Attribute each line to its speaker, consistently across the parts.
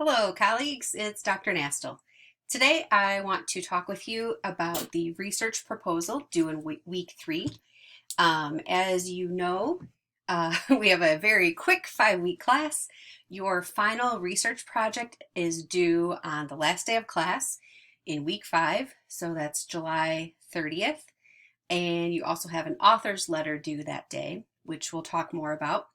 Speaker 1: Hello, colleagues. It's Dr. Nastel. Today, I want to talk with you about the research proposal due in week 3. As you know, we have a very quick 5-week class. Your final research project is due on the last day of class in week 5, so that's July 30th. And you also have an author's letter due that day, which we'll talk more about.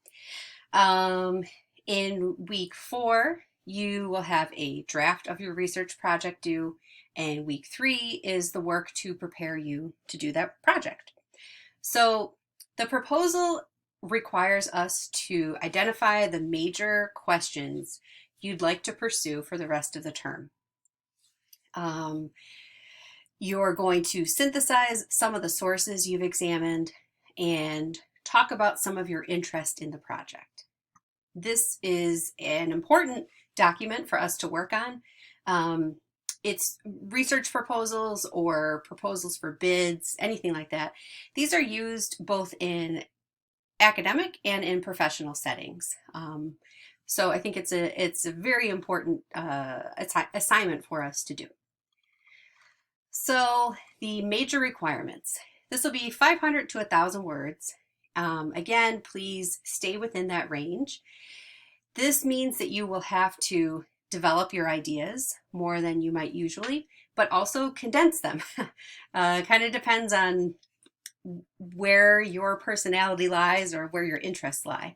Speaker 1: In week 4, you will have a draft of your research project due, and week 3 is the work to prepare you to do that project. So the proposal requires us to identify the major questions you'd like to pursue for the rest of the term. You're going to synthesize some of the sources you've examined and talk about some of your interest in the project. This is an important document for us to work on. It's research proposals or proposals for bids, anything like that. These are used both in academic and in professional settings. So I think it's a very important assignment for us to do. So the major requirements. This will be 500 to 1,000 words. Again, please stay within that range. This means that you will have to develop your ideas more than you might usually, but also condense them. Kind of depends on where your personality lies or where your interests lie.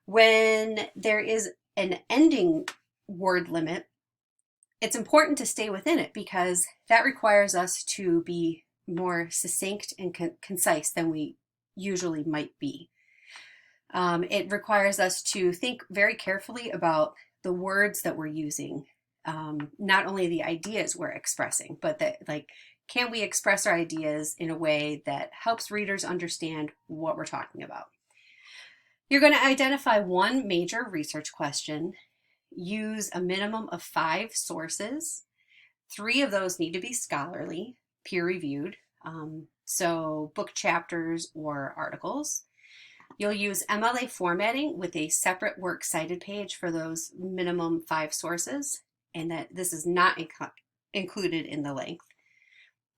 Speaker 1: When there is an ending word limit, it's important to stay within it because that requires us to be more succinct and concise than we usually might be. It requires us to think very carefully about the words that we're using, not only the ideas we're expressing, but that, can we express our ideas in a way that helps readers understand what we're talking about? You're going to identify one major research question, use a minimum of 5 sources. 3 of those need to be scholarly, peer-reviewed, so book chapters or articles. You'll use MLA formatting with a separate works cited page for those minimum 5 sources, and that this is not included in the length.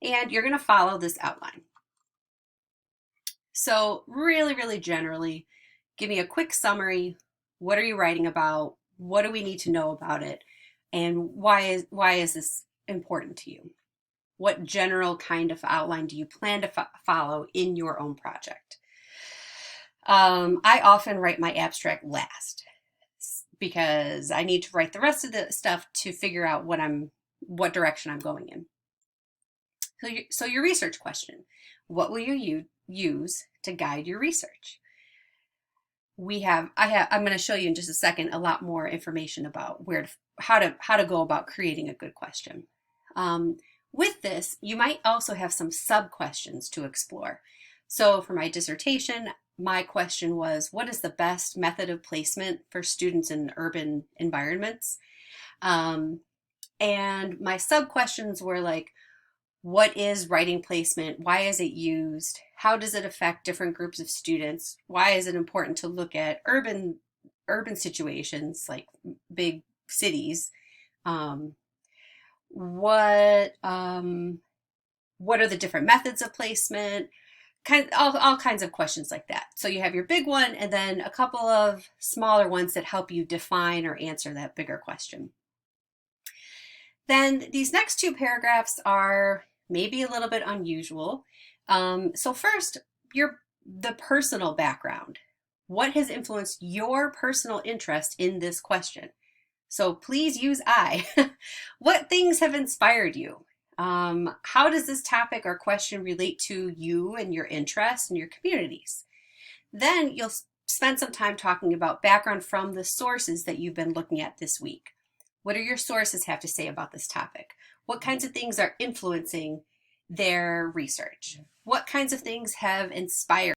Speaker 1: And you're going to follow this outline. So really generally, give me a quick summary. What are you writing about? What do we need to know about it? And why is this important to you? What general kind of outline do you plan to follow in your own project? I often write my abstract last because I need to write the rest of the stuff to figure out what direction I'm going in. So your research question, what will you use to guide your research? I'm going to show you in just a second a lot more information about how to go about creating a good question. With this, you might also have some sub-questions to explore. So for my dissertation, my question was, what is the best method of placement for students in urban environments? And my sub-questions were like, what is writing placement? Why is it used? How does it affect different groups of students? Why is it important to look at urban situations like big cities? What are the different methods of placement? All kinds of questions like that. So you have your big one and then a couple of smaller ones that help you define or answer that bigger question. Then these next 2 paragraphs are maybe a little bit unusual. So first, the personal background. What has influenced your personal interest in this question? So please use I. What things have inspired you? How does this topic or question relate to you and your interests and your communities? Then you'll spend some time talking about background from the sources that you've been looking at this week. What do your sources have to say about this topic? What kinds of things are influencing their research? What kinds of things have inspired?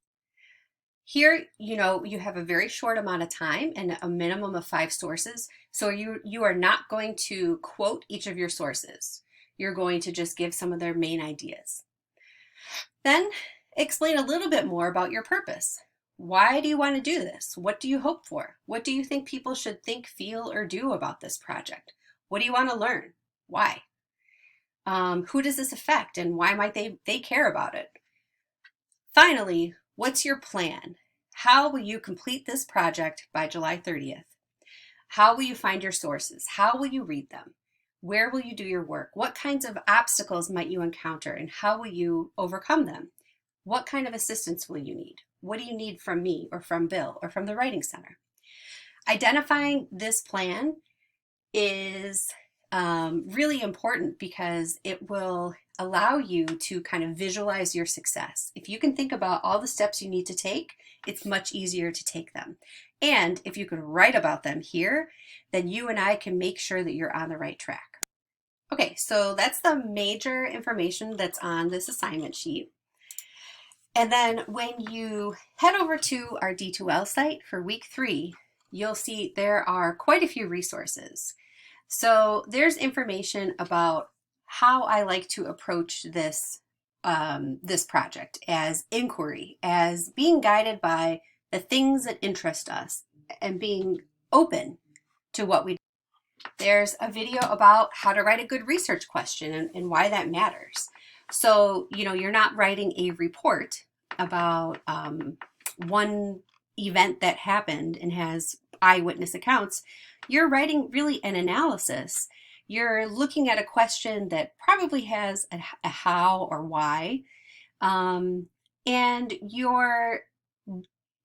Speaker 1: Here, you have a very short amount of time and a minimum of 5 sources. So you are not going to quote each of your sources. You're going to just give some of their main ideas. Then explain a little bit more about your purpose. Why do you want to do this? What do you hope for? What do you think people should think, feel, or do about this project? What do you want to learn? Why? Who does this affect and why might they care about it? Finally, what's your plan? How will you complete this project by July 30th? How will you find your sources? How will you read them? Where will you do your work? What kinds of obstacles might you encounter and how will you overcome them? What kind of assistance will you need? What do you need from me or from Bill or from the Writing Center? Identifying this plan is really important because it will allow you to kind of visualize your success. If you can think about all the steps you need to take, it's much easier to take them. And if you can write about them here, then you and I can make sure that you're on the right track. Okay, so that's the major information that's on this assignment sheet. And then when you head over to our D2L site for week 3, you'll see there are quite a few resources. So there's information about how I like to approach this, this project as inquiry, as being guided by the things that interest us and being open to what we do. There's a video about how to write a good research question and why that matters. So, you know, you're not writing a report about one event that happened and has eyewitness accounts. You're writing really an analysis. You're looking at a question that probably has a how or why, and you're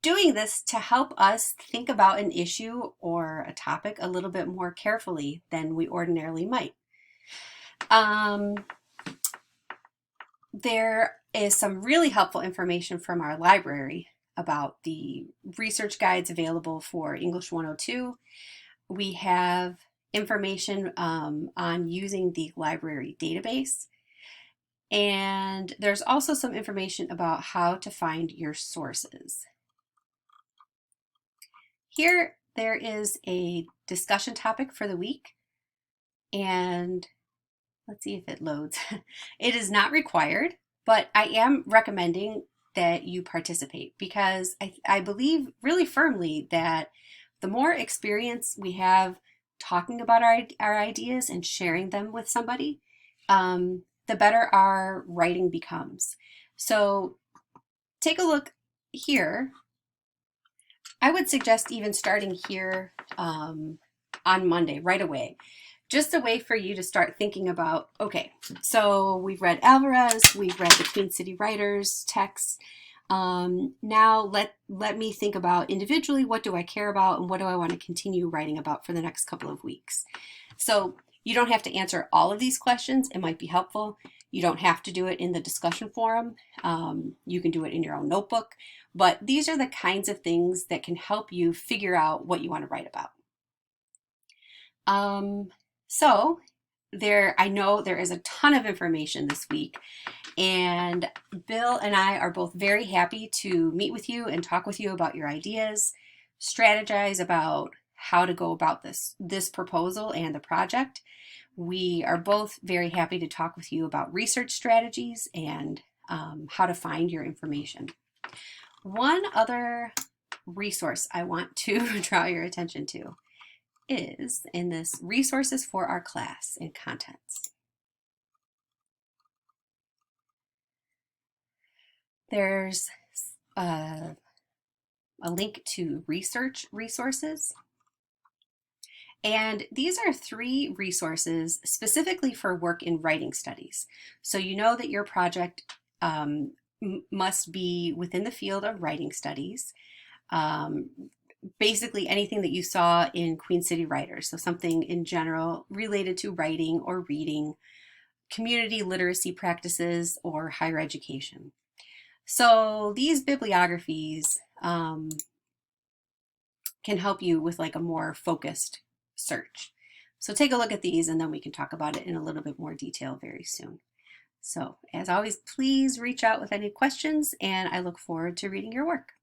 Speaker 1: doing this to help us think about an issue or a topic a little bit more carefully than we ordinarily might. There is some really helpful information from our library about the research guides available for English 102. We have information on using the library database. And there's also some information about how to find your sources. Here, there is a discussion topic for the week. And let's see if it loads. It is not required, but I am recommending that you participate because I believe really firmly that the more experience we have talking about our ideas and sharing them with somebody, the better our writing becomes. So take a look here. I would suggest even starting here on Monday, right away. Just a way for you to start thinking about, okay, so we've read Alvarez, we've read the Queen City Writers texts. Now let me think about individually, what do I care about and what do I want to continue writing about for the next couple of weeks? So you don't have to answer all of these questions. It might be helpful. You don't have to do it in the discussion forum. You can do it in your own notebook, but these are the kinds of things that can help you figure out what you want to write about. So I know there is a ton of information this week, and Bill and I are both very happy to meet with you and talk with you about your ideas, strategize about how to go about this proposal and the project. We are both very happy to talk with you about research strategies and how to find your information. One other resource I want to draw your attention to is in this resources for our class and contents. There's a link to research resources. And these are 3 resources specifically for work in writing studies. So you know that your project must be within the field of writing studies. Basically anything that you saw in Queen City Writers, so something in general related to writing or reading, community literacy practices, or higher education. So these bibliographies can help you with like a more focused search. So take a look at these and then we can talk about it in a little bit more detail very soon. So as always, please reach out with any questions and I look forward to reading your work.